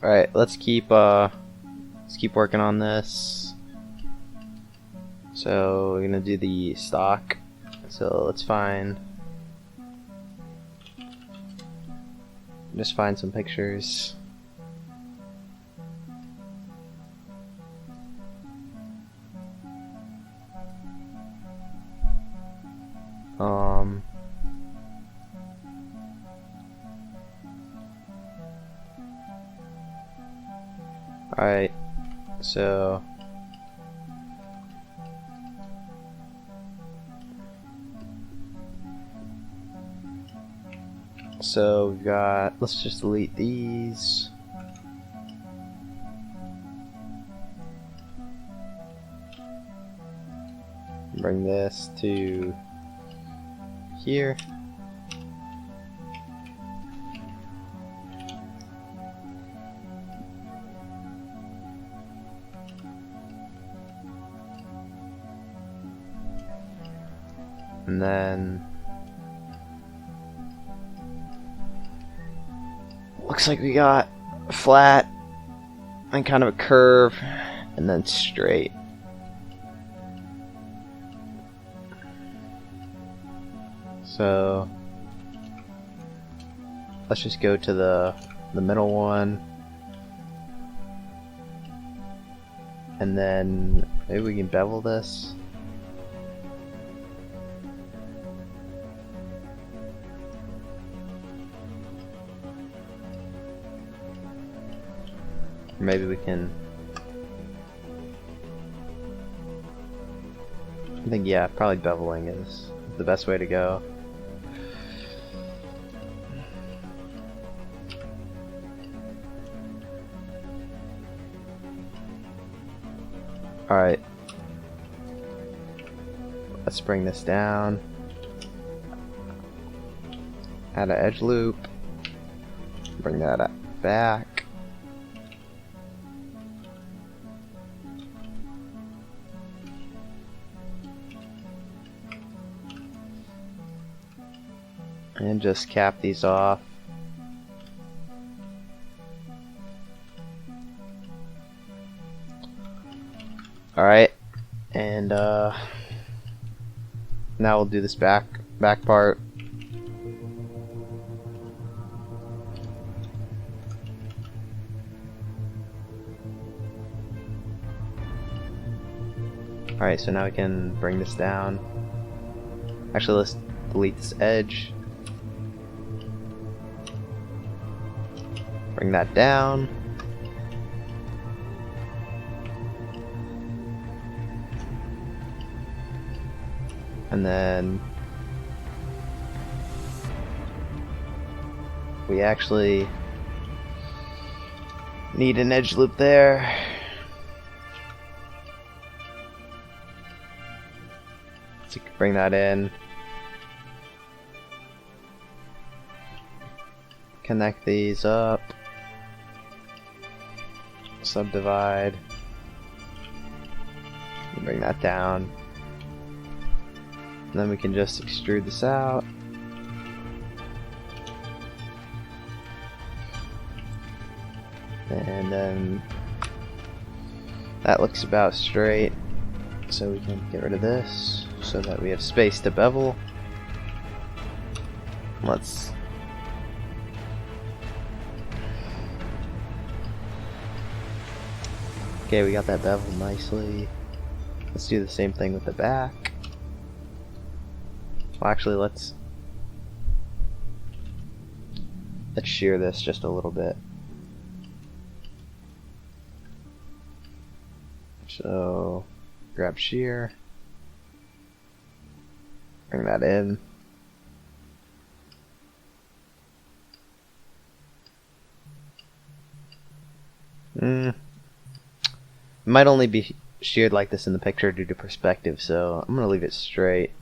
Alright, let's keep working on this. So we're gonna do the stock. So let's just find some pictures. Alright, so we've got, let's just delete these. Bring this to here. And then looks like we got flat and kind of a curve and then straight. So let's just go to the middle one, and then maybe we can bevel this. Or maybe we can, I think, yeah, probably beveling is the best way to go. Alright, let's bring this down, add an edge loop, bring that back, and just cap these off. Alright, and now we'll do this back part. Alright, so now we can bring this down. Actually, let's delete this edge. Bring that down. And then we actually need an edge loop there. So you can bring that in. Connect these up. Subdivide. Bring that down. And then we can just extrude this out. And then that looks about straight. So we can get rid of this so that we have space to bevel. Let's okay, we got that beveled nicely. Let's do the same thing with the back. Well, actually, let's shear this just a little bit. So, grab shear, bring that in. It might only be sheared like this in the picture due to perspective, so I'm gonna leave it straight.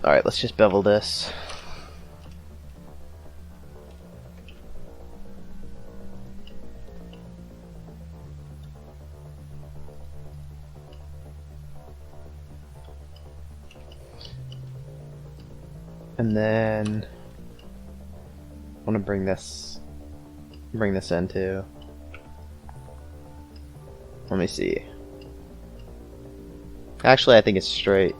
Alright, let's just bevel this. And then I want to bring this in too. Let me see. Actually, I think it's straight.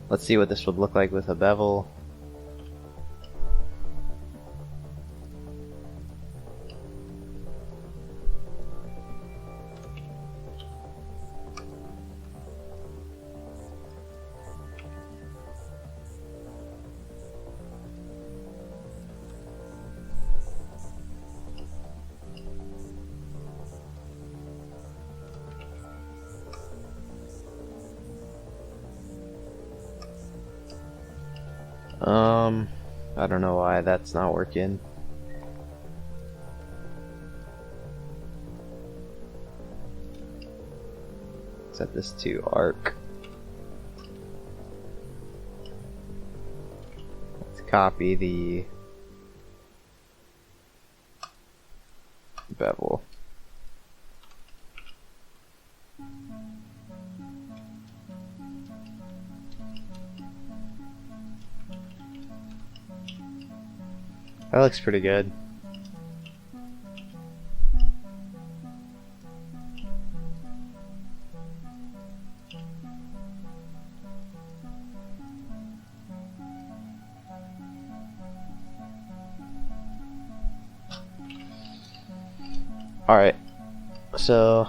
Let's see what this would look like with a bevel. I don't know why that's not working. Set this to arc. Let's copy the bevel. That looks pretty good. Alright, so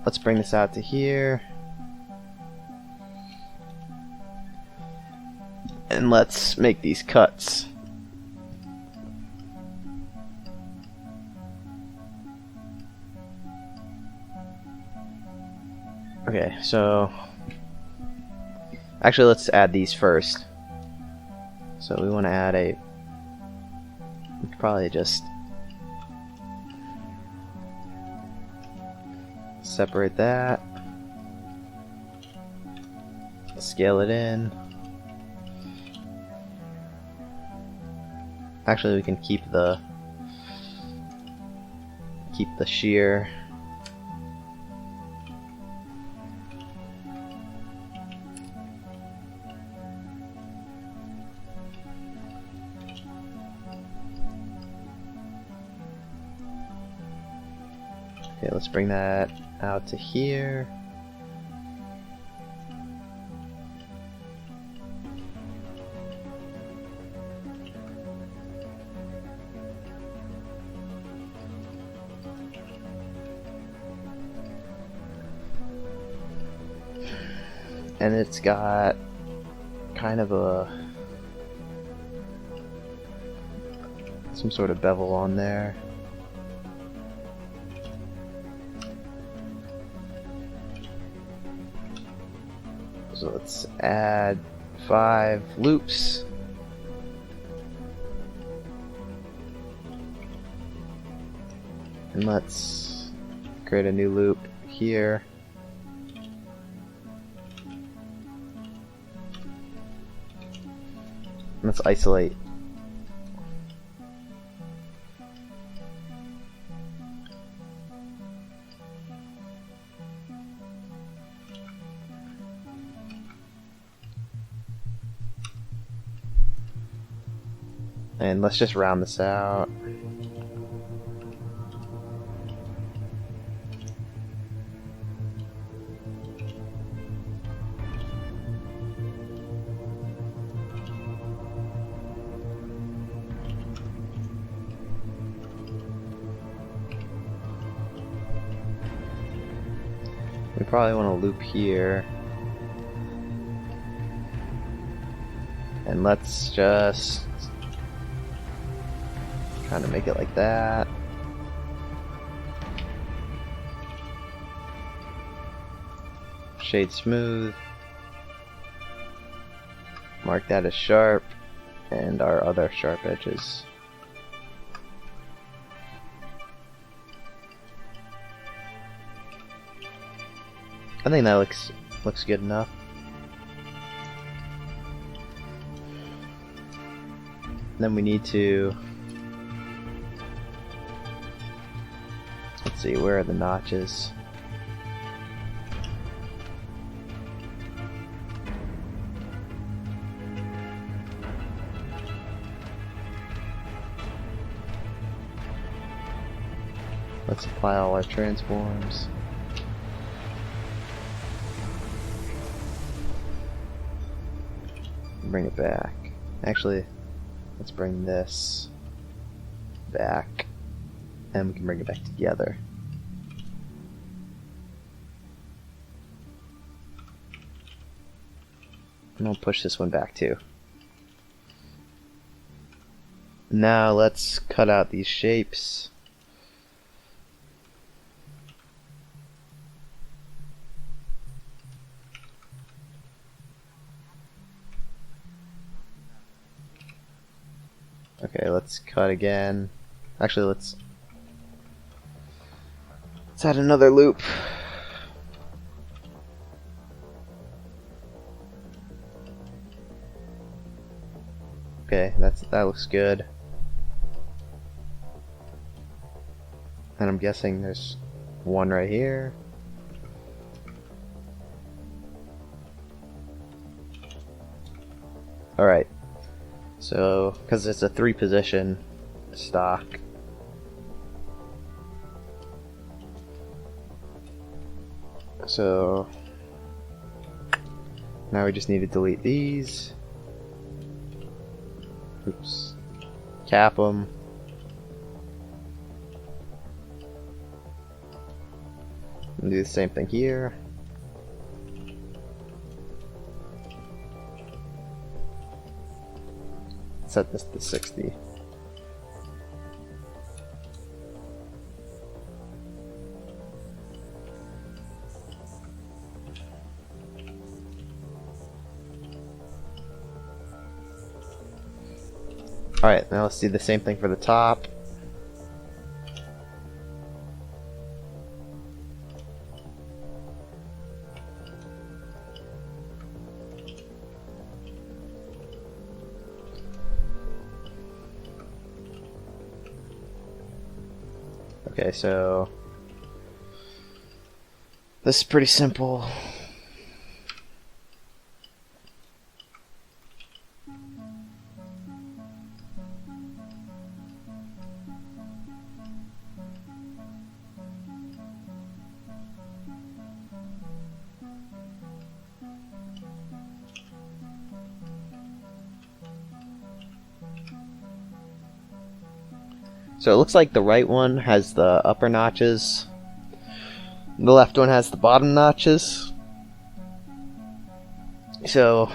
let's bring this out to here. And let's make these cuts. Okay, so actually let's add these first. So we want to add a, probably just separate that, scale it in. Actually, we can keep the shear. Okay, let's bring that out to here. And it's got kind of some sort of bevel on there. So let's add 5 loops. And let's create a new loop here. Let's isolate. And let's just round this out. We probably want to loop here. And let's just kind of make it like that. Shade smooth. Mark that as sharp. And our other sharp edges. I think that looks good enough. Then we need to, let's see, where are the notches? Let's apply all our transforms. Bring it back. Actually, let's bring this back, and we can bring it back together. And I'll push this one back too. Now let's cut out these shapes. Okay, let's cut again. Actually, let's add another loop. Okay, that looks good. And I'm guessing there's one right here. Alright. So, because it's a 3-position stock. So, now we just need to delete these. Oops. Cap them. And do the same thing here. Set this to 60. Alright, now let's do the same thing for the top. Okay, so this is pretty simple. So it looks like the right one has the upper notches, the left one has the bottom notches. So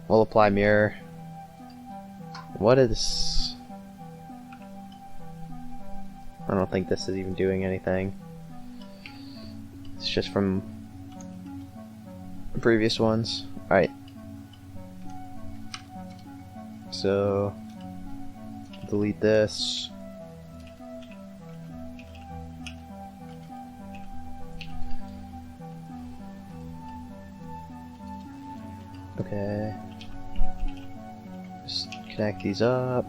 we'll apply mirror. What is... I don't think this is even doing anything. It's just from the previous ones. Alright. So delete this. Okay. Just connect these up.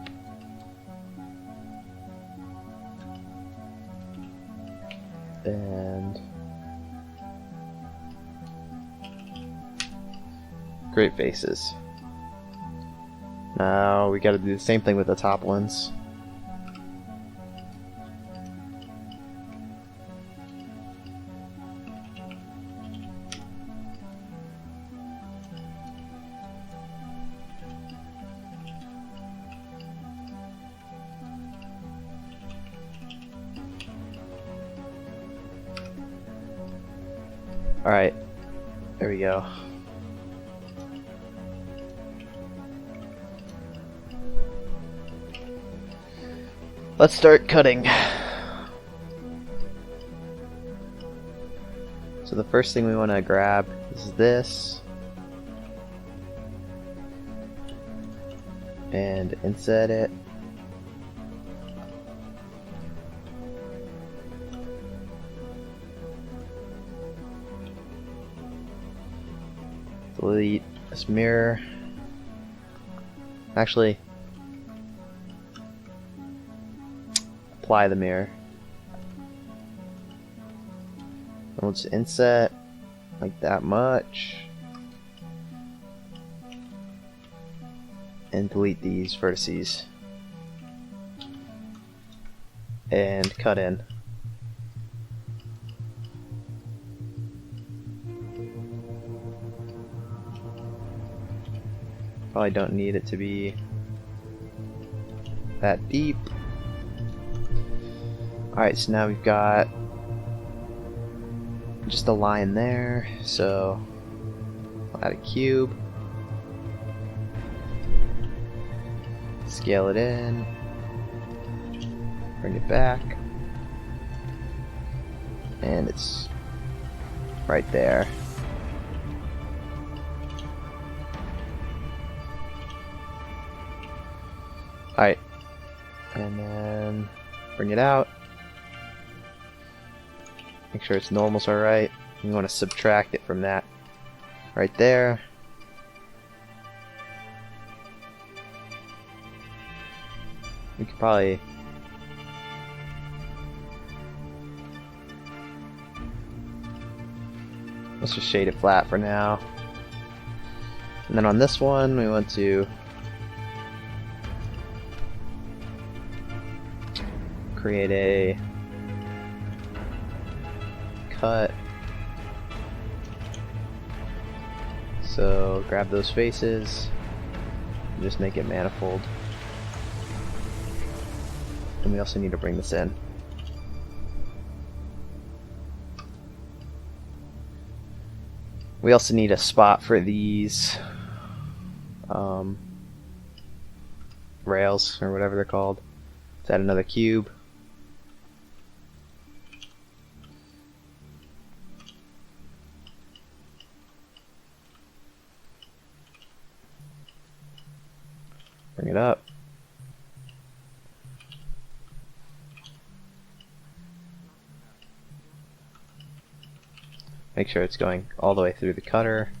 And great faces. Now we gotta do the same thing with the top ones. Alright, there we go. Let's start cutting. So the first thing we want to grab is this. And inset it. Delete this mirror. Actually, apply the mirror. And we'll just inset like that much. And delete these vertices. And cut in. Probably don't need it to be that deep. Alright, so now we've got just a line there, so I'll add a cube. Scale it in. Bring it back. And it's right there. Alright. And then bring it out. Make sure its normals are right. You want to subtract it from that right there. We could probably let's just shade it flat for now. And then on this one we want to create a cut. So grab those faces and just make it manifold. And we also need to bring this in. We also need a spot for these rails, or whatever they're called. Let's add another cube. Bring it up. Make sure it's going all the way through the cutter.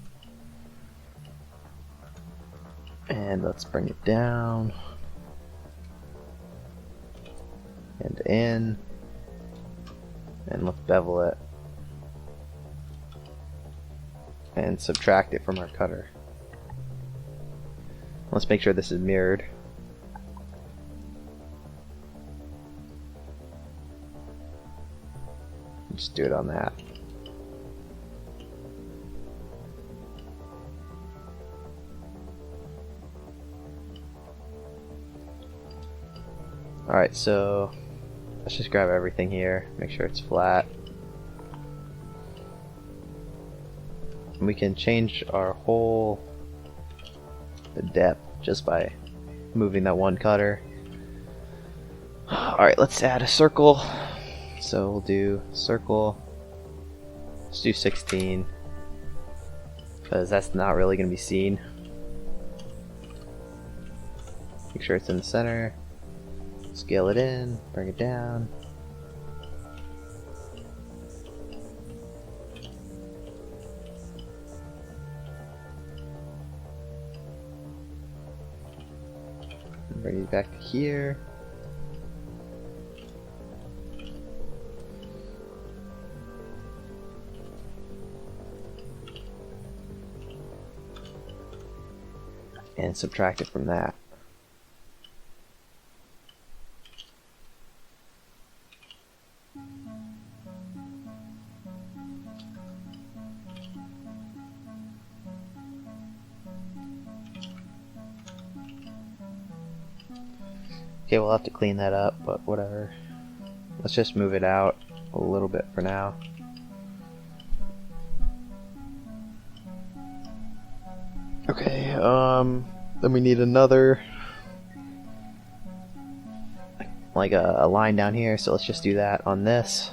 And let's bring it down. And in. And let's bevel it. And subtract it from our cutter. Let's make sure this is mirrored. Just do it on that. Alright, so let's just grab everything here, make sure it's flat. And we can change our whole the depth just by moving that one cutter. Alright, let's add a circle. So we'll do circle. Let's do 16 because that's not really going to be seen. Make sure it's in the center. Scale it in, bring it down. Bring it back to here. And subtract it from that. Okay, we'll have to clean that up, but whatever. Let's just move it out a little bit for now. Okay, then we need another, like a line down here, so let's just do that on this.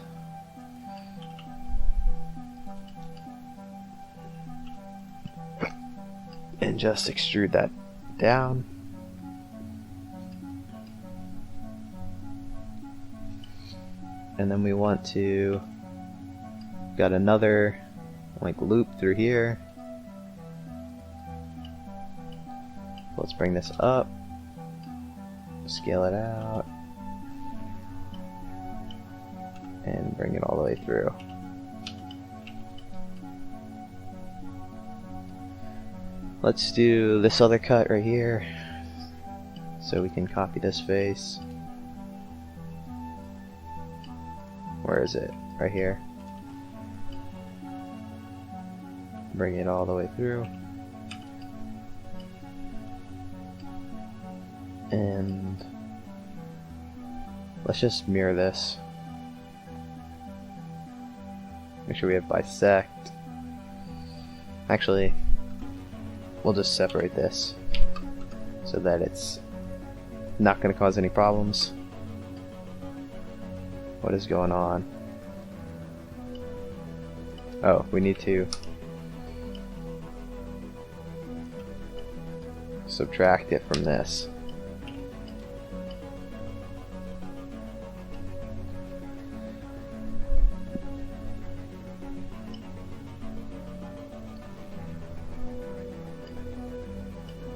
And just extrude that down. And then we want to got another like loop through here. Let's bring this up, scale it out, and bring it all the way through. Let's do this other cut right here, so we can copy this face. Where is it? Right here. Bring it all the way through. And let's just mirror this. Make sure we have bisect. Actually, we'll just separate this so that it's not going to cause any problems. What is going on? Oh, we need to subtract it from this.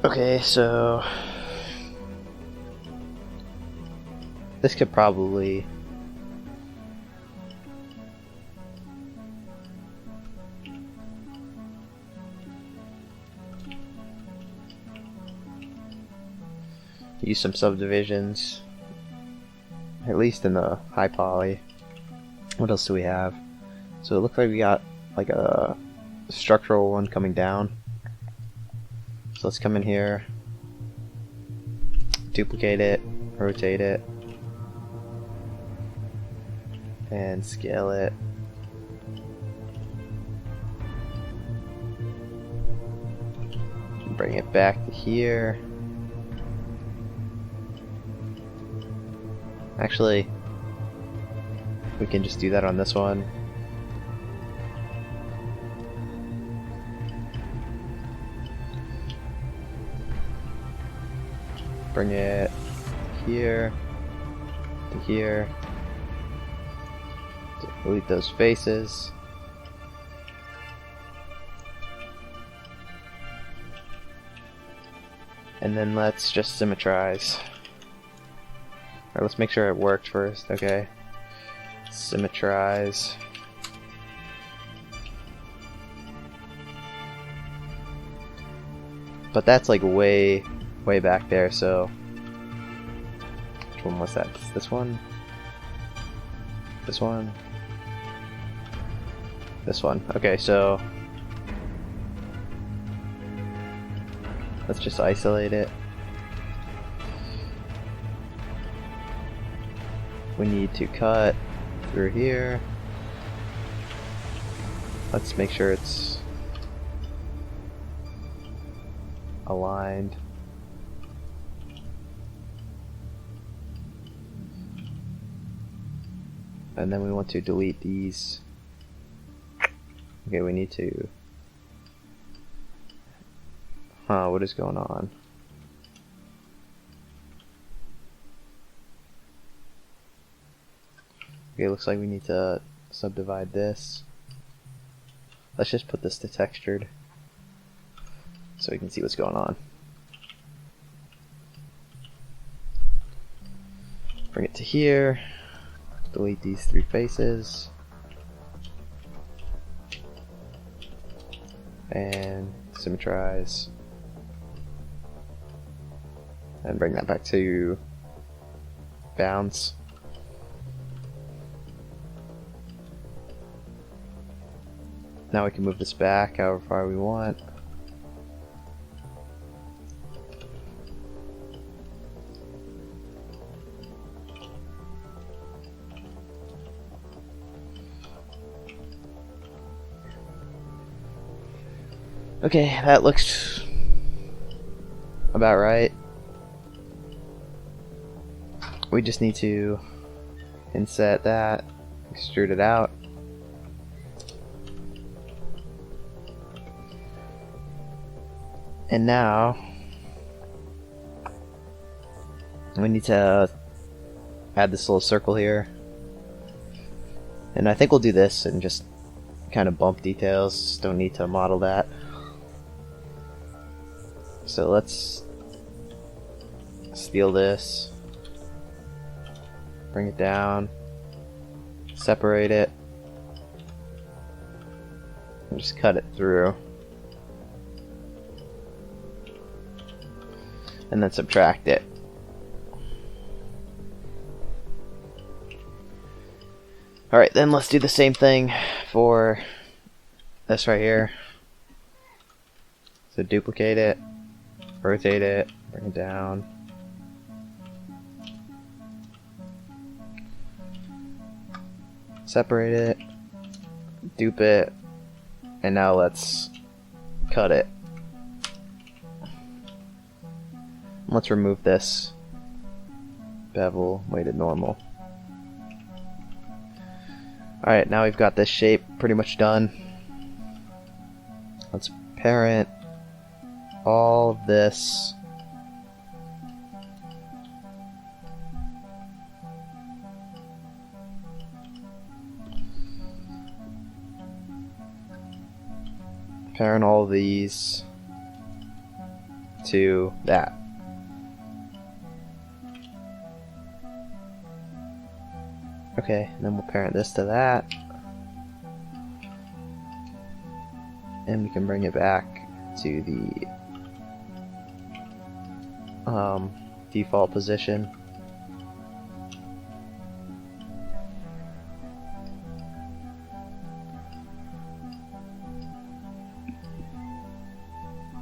Okay, so this could probably use some subdivisions, at least in the high poly. What else do we have? So it looks like we got like a structural one coming down. So let's come in here, duplicate it, rotate it, and scale it. Bring it back to here. Actually, we can just do that on this one. Bring it here to here. Delete those faces. And then let's just symmetrize. Alright, let's make sure it worked first. Okay. Symmetrize. But that's like way back there, so which one was that? This one? This one? This one. Okay, so let's just isolate it. We need to cut through here. Let's make sure it's aligned. And then we want to delete these. Okay, we need to... what is going on? Okay, looks like we need to subdivide this. Let's just put this to textured so we can see what's going on. Bring it to here. Delete these three faces. And symmetrize. And bring that back to bounds. Now we can move this back however far we want. Okay, that looks about right. We just need to inset that, extrude it out. And now we need to add this little circle here. And I think we'll do this and just kind of bump details. Don't need to model that. So let's steal this, bring it down, separate it, and just cut it through, and then subtract it. Alright, then let's do the same thing for this right here. So duplicate it, rotate it, bring it down. Separate it, dupe it, and now let's cut it. Let's remove this bevel, weighted normal. Alright, now we've got this shape pretty much done. Let's parent all of this parent all of these to that. Okay, and then we'll parent this to that. And we can bring it back to the default position.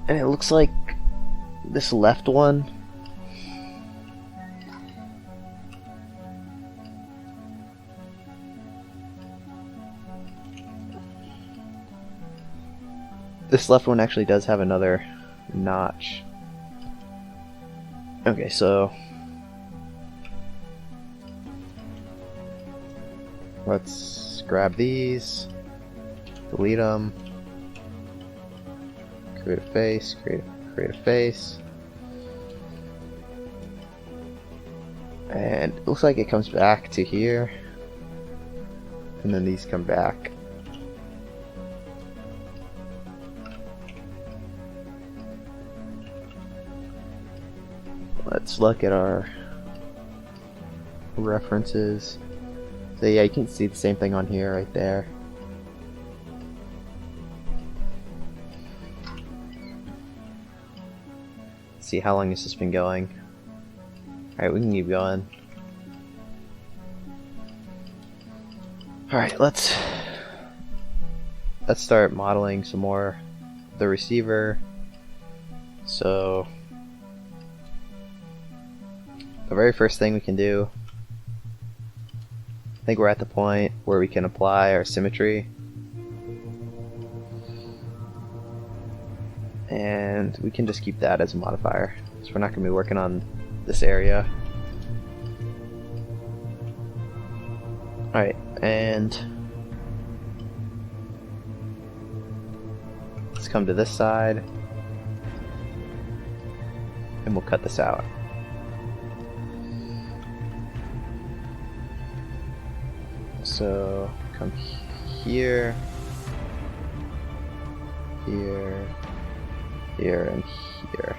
And it looks like this left one actually does have another notch. Okay, so let's grab these, delete them, create a face, create a face, and it looks like it comes back to here, and then these come back. Let's look at our references. So yeah, you can see the same thing on here, right there. See how long this has been going. Alright, we can keep going. Alright, let's start modeling some more of the receiver. So the very first thing we can do, I think we're at the point where we can apply our symmetry. And we can just keep that as a modifier, so we're not going to be working on this area. Alright, and let's come to this side, and we'll cut this out. So come here, here, here, and here.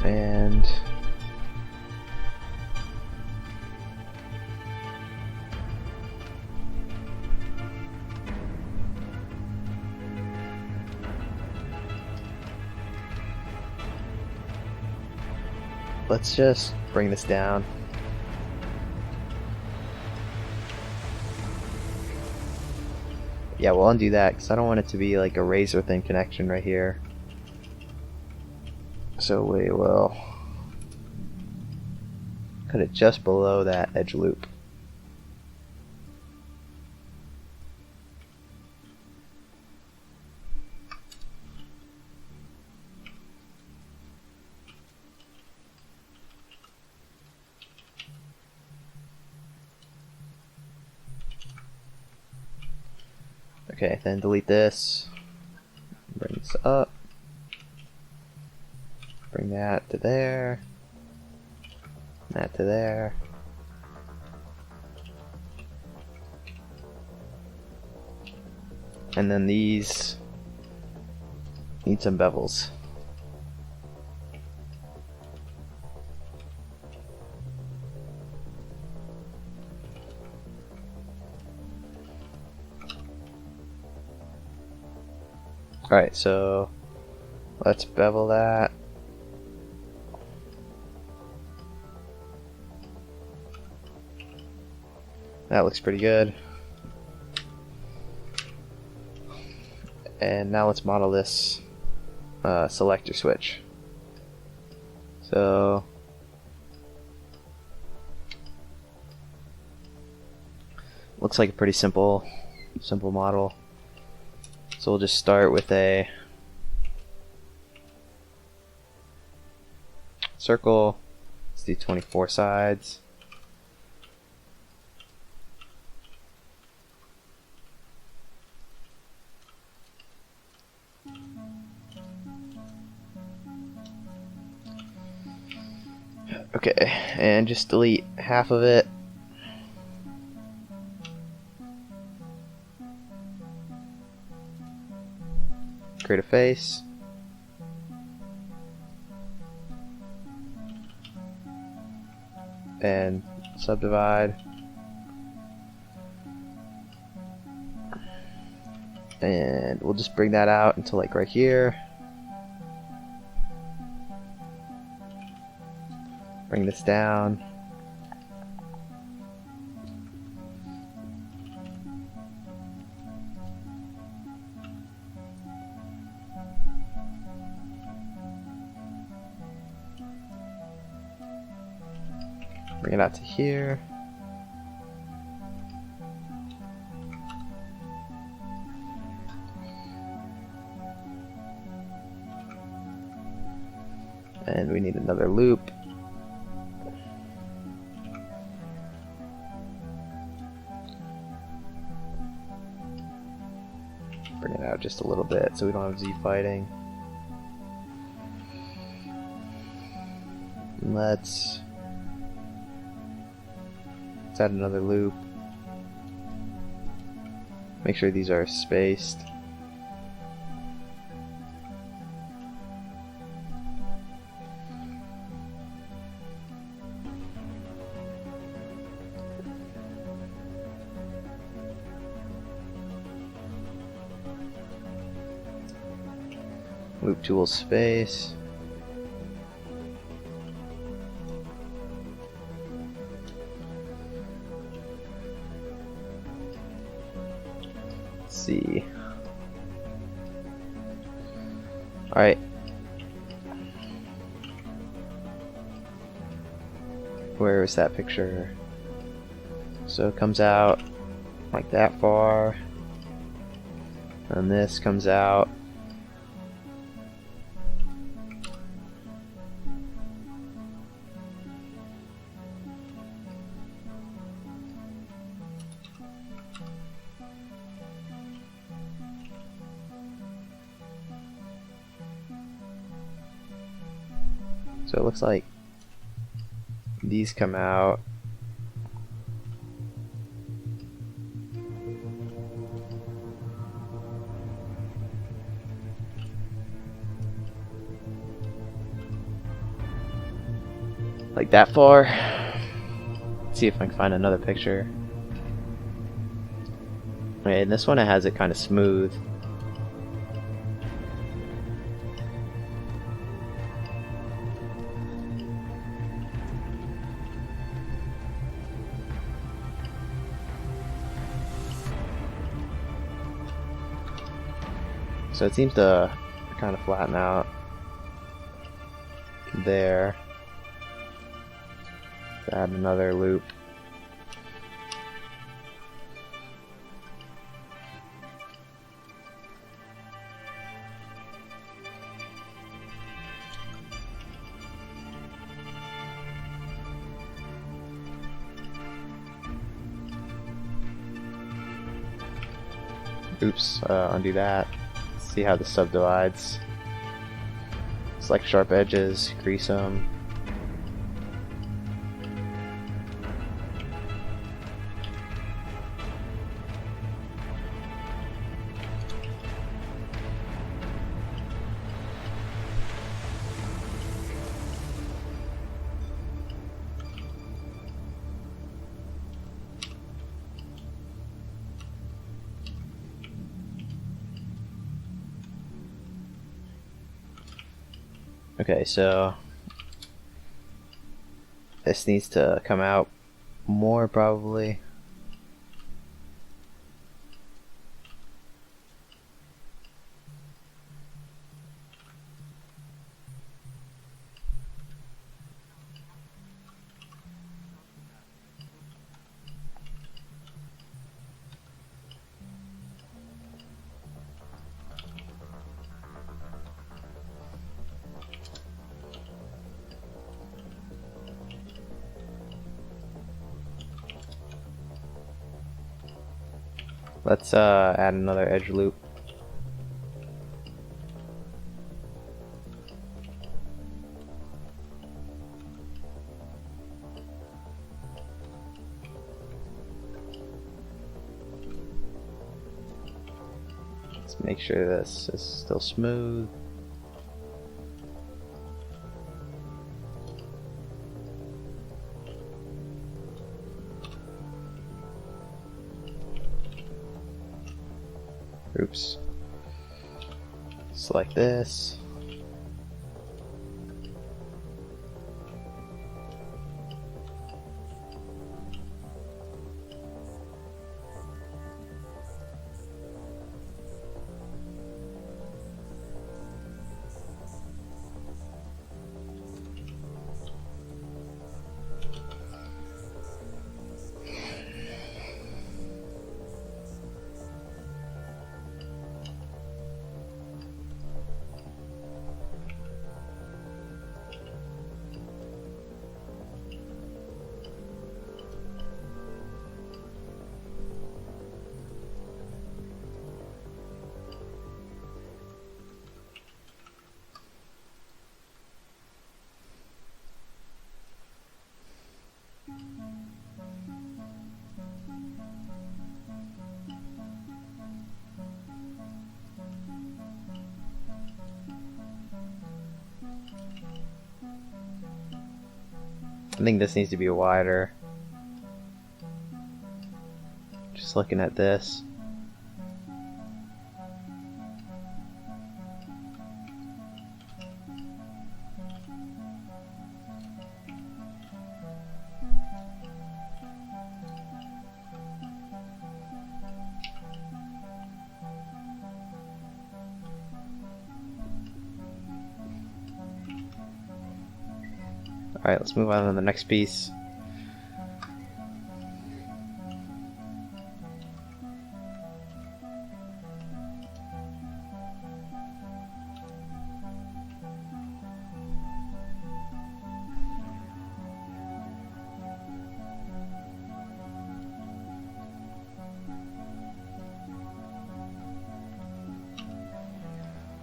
And let's just bring this down. Yeah, we'll undo that because I don't want it to be like a razor thin connection right here. So we will cut it just below that edge loop. Okay, then delete this, bring this up. Bring that to there. That to there. And then these need some bevels. Alright, so let's bevel that. That looks pretty good. And now let's model this selector switch. So looks like a pretty simple model. So we'll just start with a circle. Let's do 24 sides. Okay, and just delete half of it. Create a face. And subdivide. And we'll just bring that out until like right here. Bring this down. Bring it out to here. And we need another loop. Bring it out just a little bit so we don't have Z fighting. And let's add another loop. Make sure these are spaced. Loop tool space. Let's see. All right. Where is that picture? So it comes out like that far, and this comes out so it looks like these come out like that far. Let's see if I can find another picture. Okay, and this one it has it kind of smooth. So it seems to kind of flatten out there. Add another loop. Oops, undo that. See how this subdivides. It's select sharp edges, crease them. Okay, so this needs to come out more probably. Let's add another edge loop. Let's make sure this is still smooth. Oops. Select this. I think this needs to be wider. Just looking at this. Alright, let's move on to the next piece.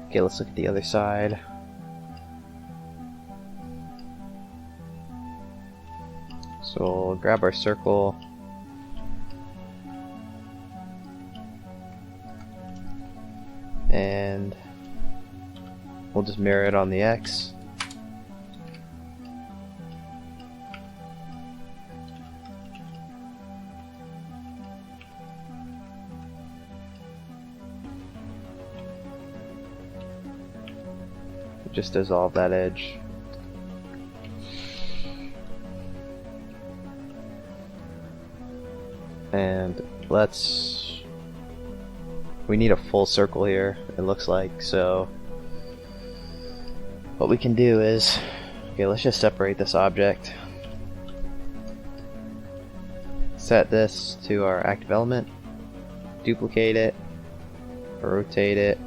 Okay, let's look at the other side. So we'll grab our circle. And we'll just mirror it on the X. Just dissolve that edge. And we need a full circle here, it looks like. So what we can do is, okay, let's just separate this object. Set this to our active element, duplicate it, rotate it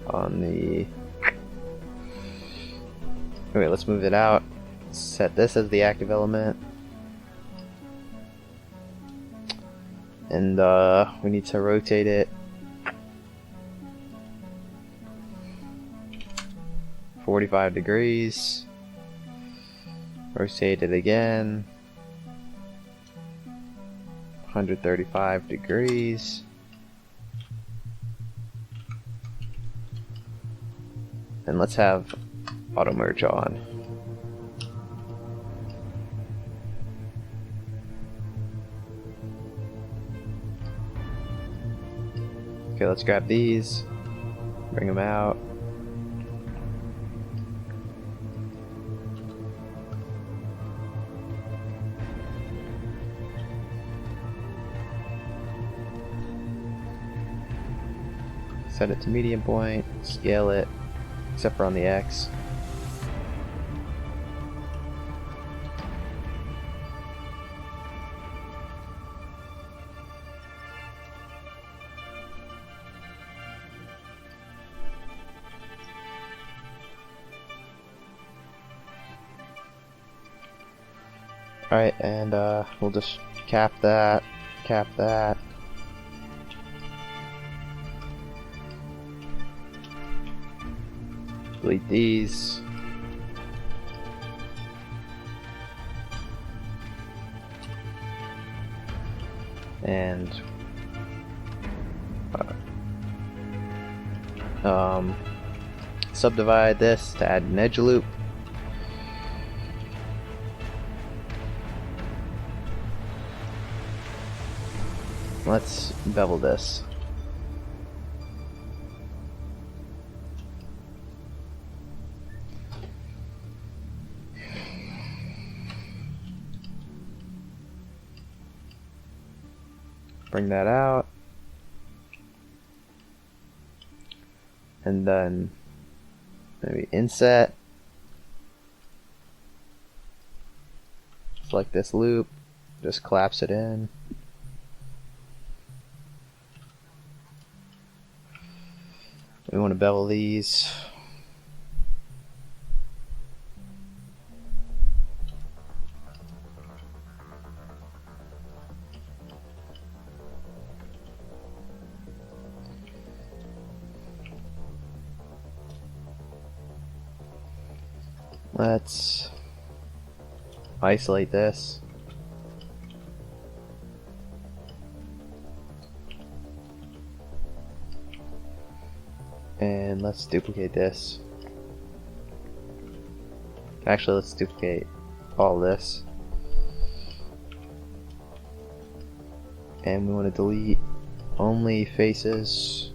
on the, okay, let's move it out, set this as the active element. And we need to rotate it 45 degrees. Rotate it again. 135 degrees. And let's have auto merge on. Okay, let's grab these, bring them out. Set it to medium point, scale it, except for on the X. Alright, and we'll just cap that, delete these. And subdivide this to add an edge loop. Let's bevel this. Bring that out. And then maybe inset. Select this loop, just collapse it in. We want to bevel these. Let's isolate this. And let's duplicate this. Actually, let's duplicate all this. And we want to delete only faces.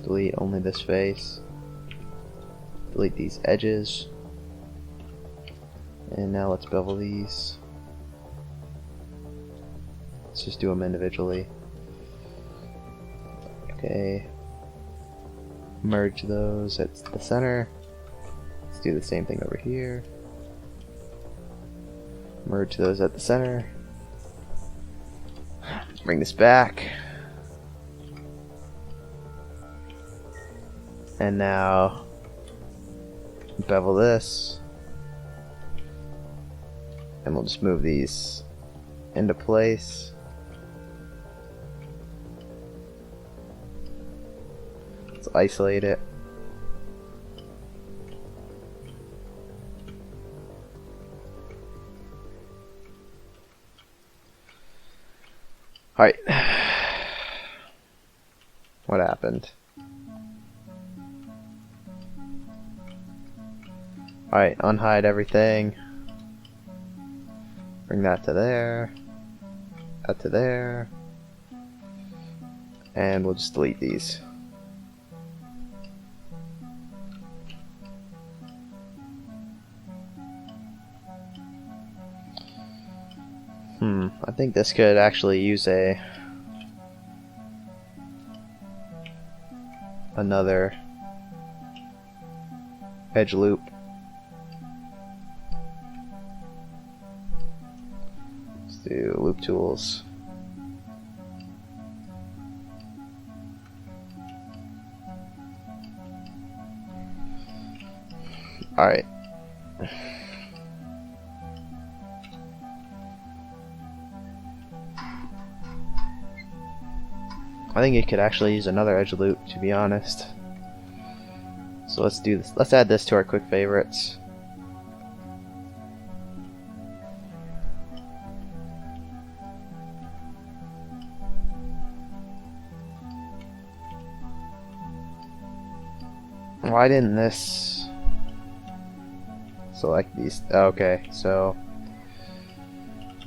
Delete only this face. Delete these edges. And now let's bevel these. Let's just do them individually. Okay. Merge those at the center. Let's do the same thing over here. Merge those at the center. Bring this back. And now bevel this. And we'll just move these into place. Let's isolate it. Alright. What happened? Alright, unhide everything. Bring that to there. That to there. And we'll just delete these. I think this could actually use another edge loop. Let's do loop tools. Alright. I think it could actually use another edge loop, to be honest. So let's do this. Let's add this to our quick favorites. Why didn't this select these? Okay, so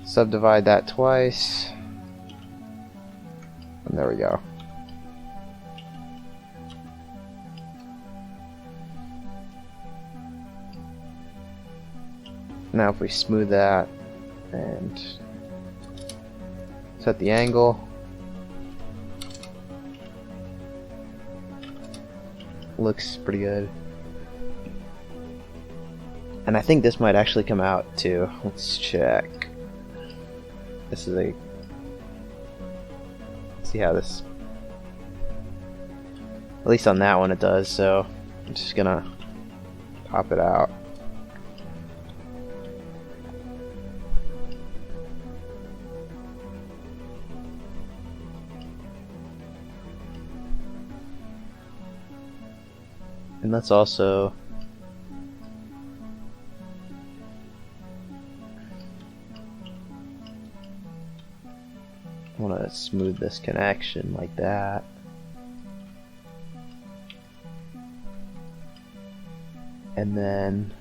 subdivide that twice. And there we go. Now if we smooth that and set the angle, looks pretty good. And I think this might actually come out too. Let's check. This is a... see how this... at least on that one it does, so I'm just gonna pop it out. And let's also want to smooth this connection like that. And then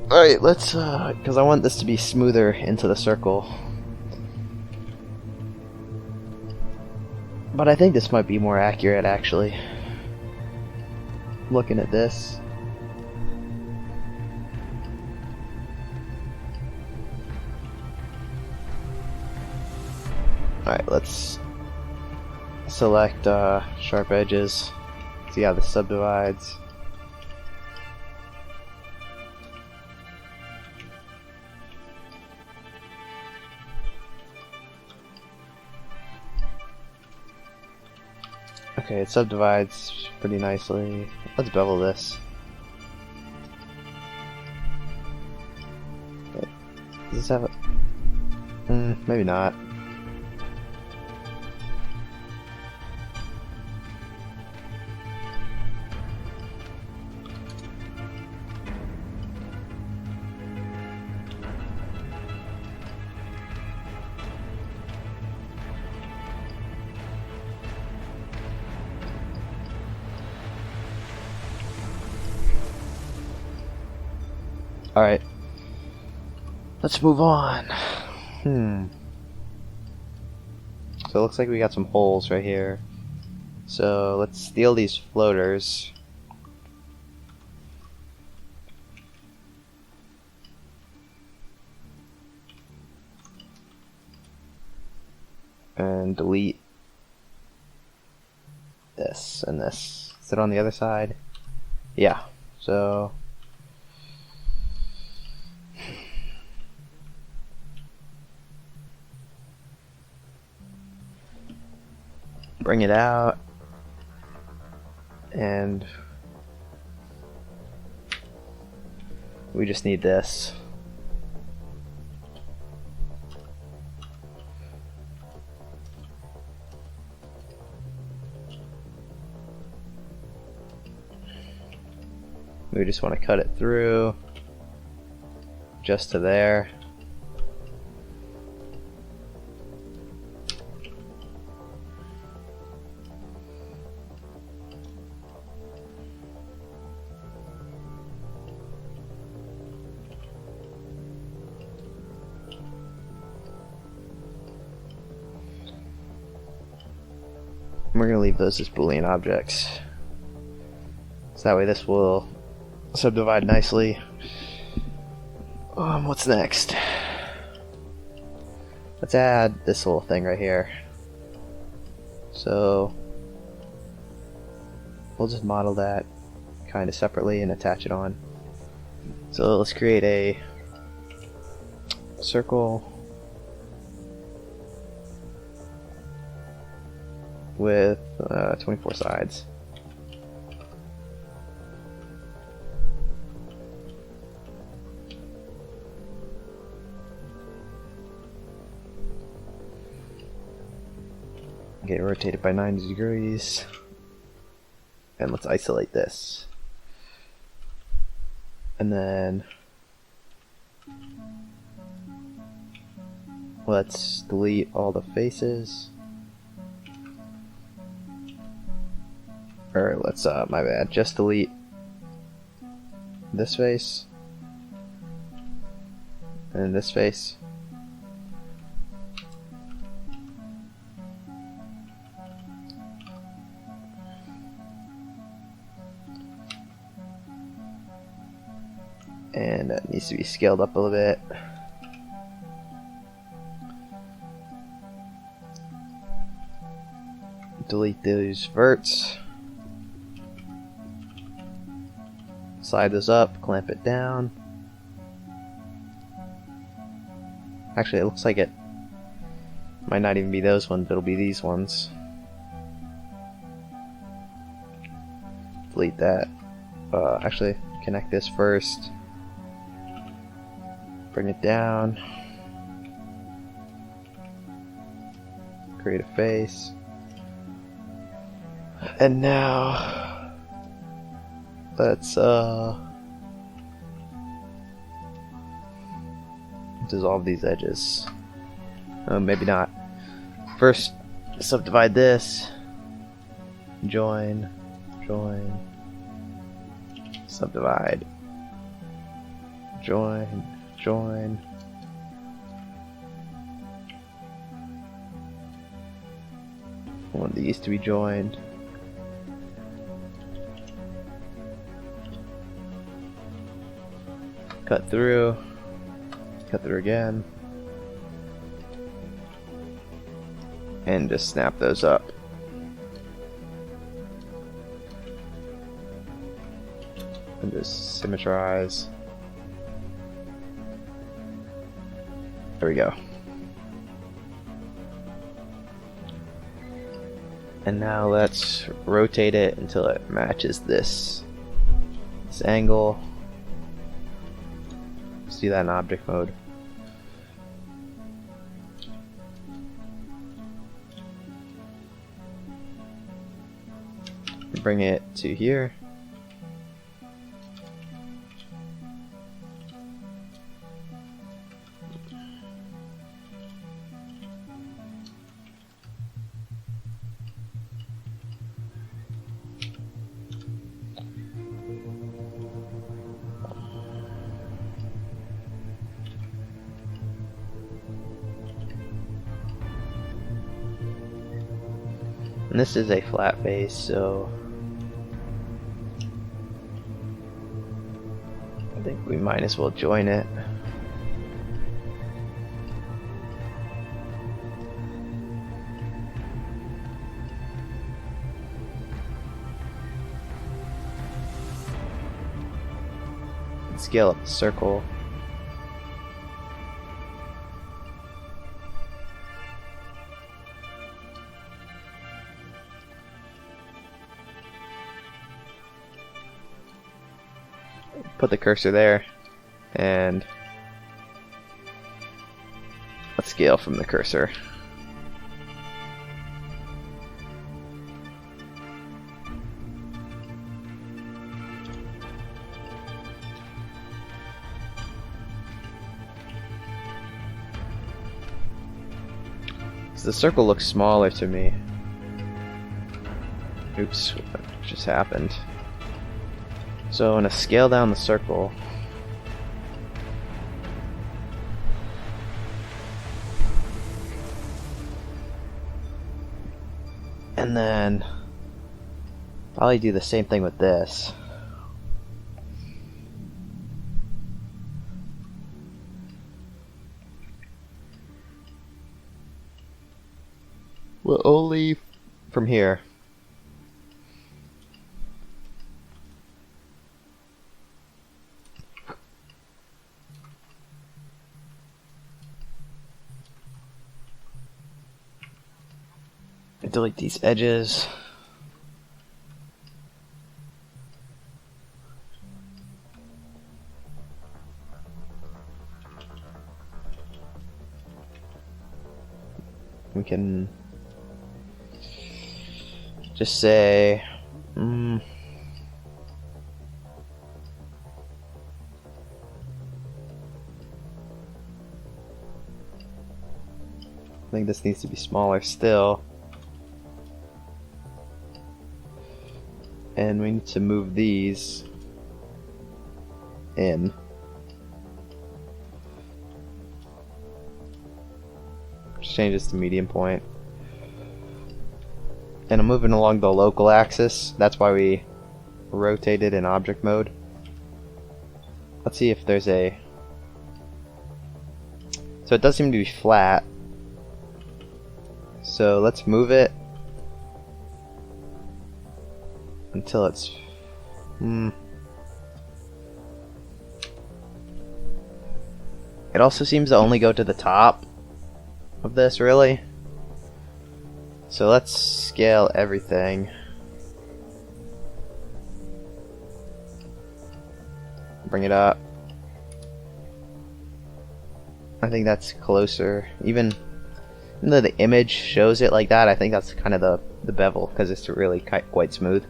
alright, let's, because I want this to be smoother into the circle. But I think this might be more accurate, actually. Looking at this. Alright, let's select sharp edges. See how this subdivides. Okay, it subdivides pretty nicely. Let's bevel this. Okay. Does this have a... maybe not. Alright. Let's move on. So it looks like we got some holes right here. So let's steal these floaters. And delete this and this. Is it on the other side? Yeah. So bring it out, and we just need this. We just want to cut it through just to there. We're going to leave those as Boolean objects. So that way this will subdivide nicely. What's next? Let's add this little thing right here. So we'll just model that kind of separately and attach it on. So let's create a circle with 24 sides. Get rotated by 90 degrees. And let's isolate this. And then let's delete all the faces. Or let's, my bad, just delete this face. And this face. And that needs to be scaled up a little bit. Delete those verts. Slide those up, clamp it down. Actually, it looks like it might not even be those ones, but it'll be these ones. Delete that. Actually, connect this first. Bring it down. Create a face. And now let's dissolve these edges. Maybe not. First, subdivide this. Join. Subdivide. Join. I want these to be joined. Cut through again, and just snap those up. And just symmetrize. There we go. And now let's rotate it until it matches this angle. Let's do that in object mode. Bring it to here. And this is a flat face, so I think we might as well join it. And scale up the circle. Put the cursor there, and let's scale from the cursor. So the circle looks smaller to me. Oops, what just happened? So I'm going to scale down the circle. And then probably do the same thing with this. Well, only from here. Delete these edges. We can Just say, I think this needs to be smaller still. And we need to move these in. Just change this to medium point. And I'm moving along the local axis. That's why we rotated in object mode. Let's see if there's a... So it does seem to be flat. So let's move it until it's... It also seems to only go to the top of this, really. So let's scale everything. Bring it up. I think that's closer. Even though the image shows it like that, I think that's kind of the bevel, because it's really quite smooth.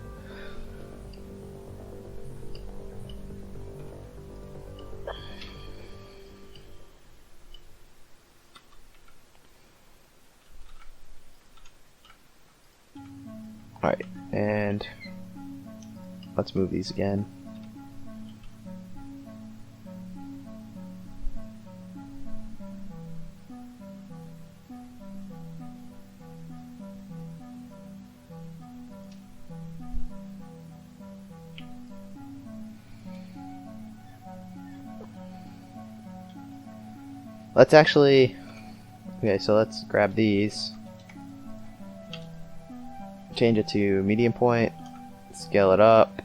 Alright, and let's move these again. Let's actually... Okay, so let's grab these. Change it to medium point. Scale it up.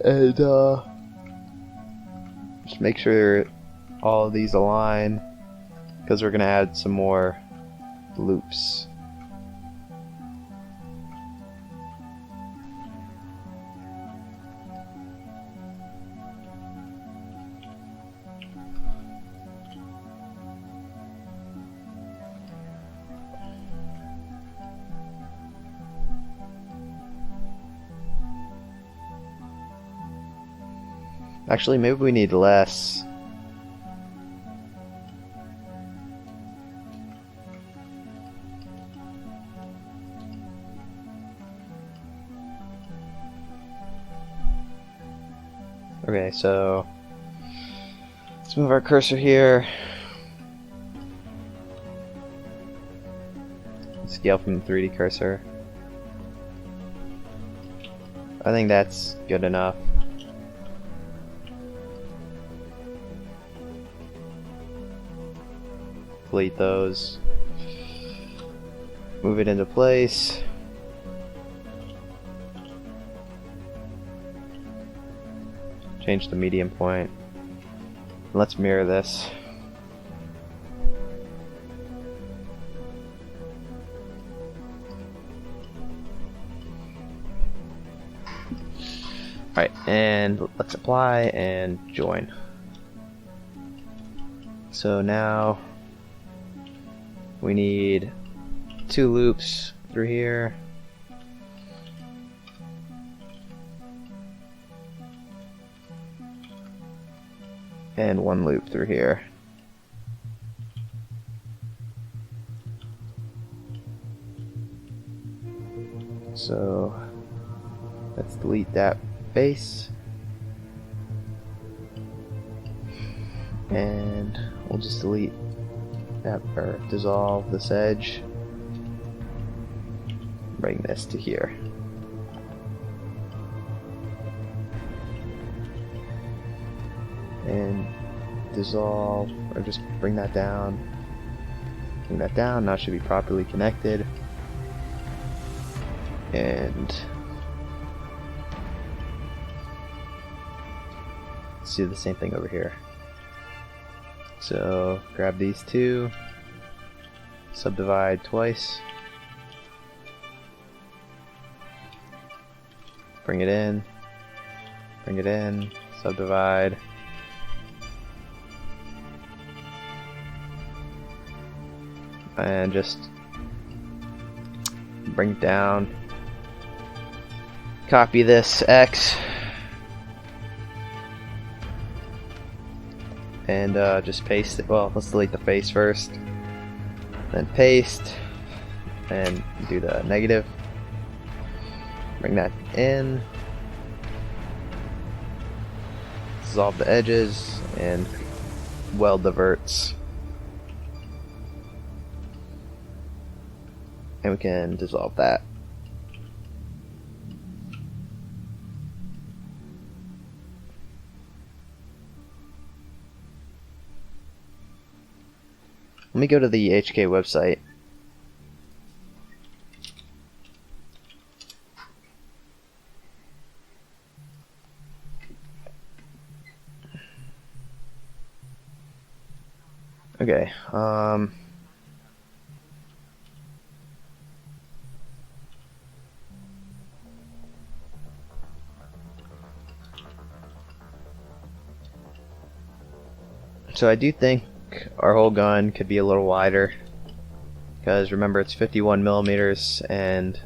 And just make sure all of these align, because we're going to add some more loops. Actually, maybe we need less. Okay, so let's move our cursor here. Scale from the 3D cursor. I think that's good enough. Delete those. Move it into place. Change the medium point. Let's mirror this. Alright, and let's apply and join. So now we need 2 loops through here. And 1 loop through here. So let's delete that face. And we'll just delete that, or dissolve this edge. Bring this to here. And dissolve, or just bring that down. Bring that down, now it should be properly connected. And let's do the same thing over here. So grab these 2, subdivide twice, bring it in, Bring it in, subdivide. And just bring it down. Copy this X. And just paste it. Well, let's delete the face first. Then paste. And do the negative. Bring that in. Dissolve the edges and weld the verts. And we can dissolve that. Let me go to the HK website. Okay, so I do think our whole gun could be a little wider, because remember it's 51 millimeters, and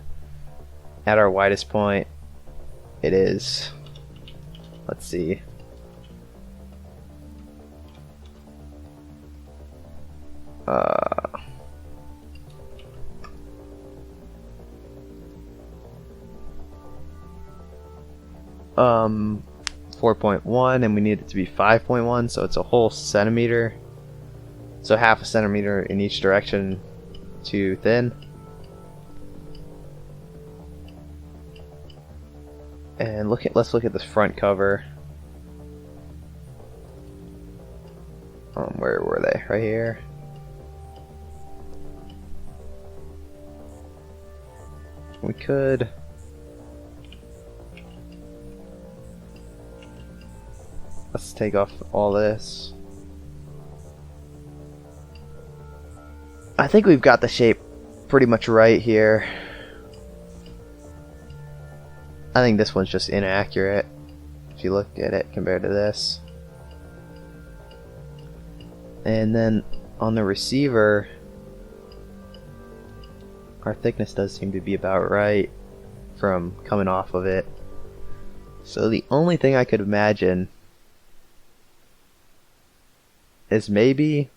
at our widest point it is, let's see, uh, 4.1, and we need it to be 5.1, so it's a whole centimeter, so half a centimeter in each direction too thin. And let's look at this front cover. Where were they? Right here. We could let's take off all this. I think we've got the shape pretty much right here. I think this one's just inaccurate if you look at it compared to this. And then on the receiver, our thickness does seem to be about right from coming off of it. So the only thing I could imagine is maybe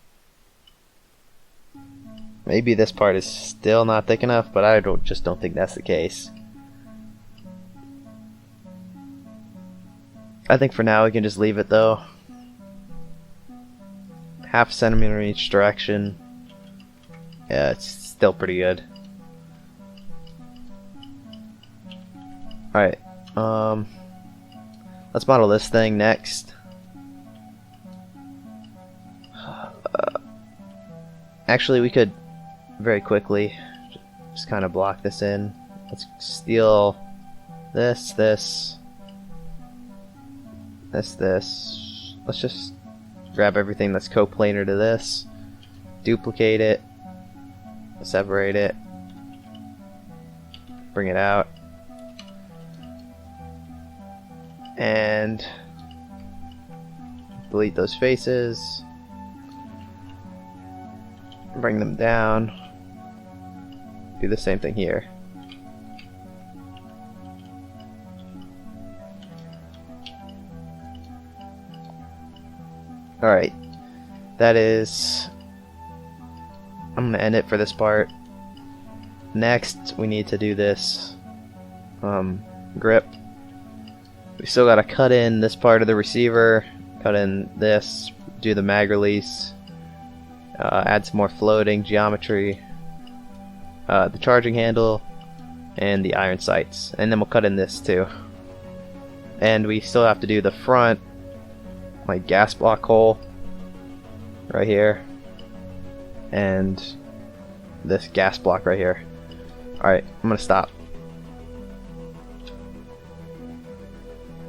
this part is still not thick enough, but I just don't think that's the case. I think for now we can just leave it though. Half a centimeter in each direction. Yeah, it's still pretty good. Alright, let's model this thing next. Actually, we could very quickly just kind of block this in. Let's steal this. Let's just grab everything that's coplanar to this, duplicate it, separate it, bring it out, and delete those faces, bring them down, do the same thing here. Alright, that is, I'm going to end it for this part. Next, we need to do this grip. We still got to cut in this part of the receiver, cut in this, do the mag release, add some more floating geometry, the charging handle, and the iron sights. And then we'll cut in this too. And we still have to do the front, like gas block hole right here, and this gas block right here. Alright, I'm gonna stop.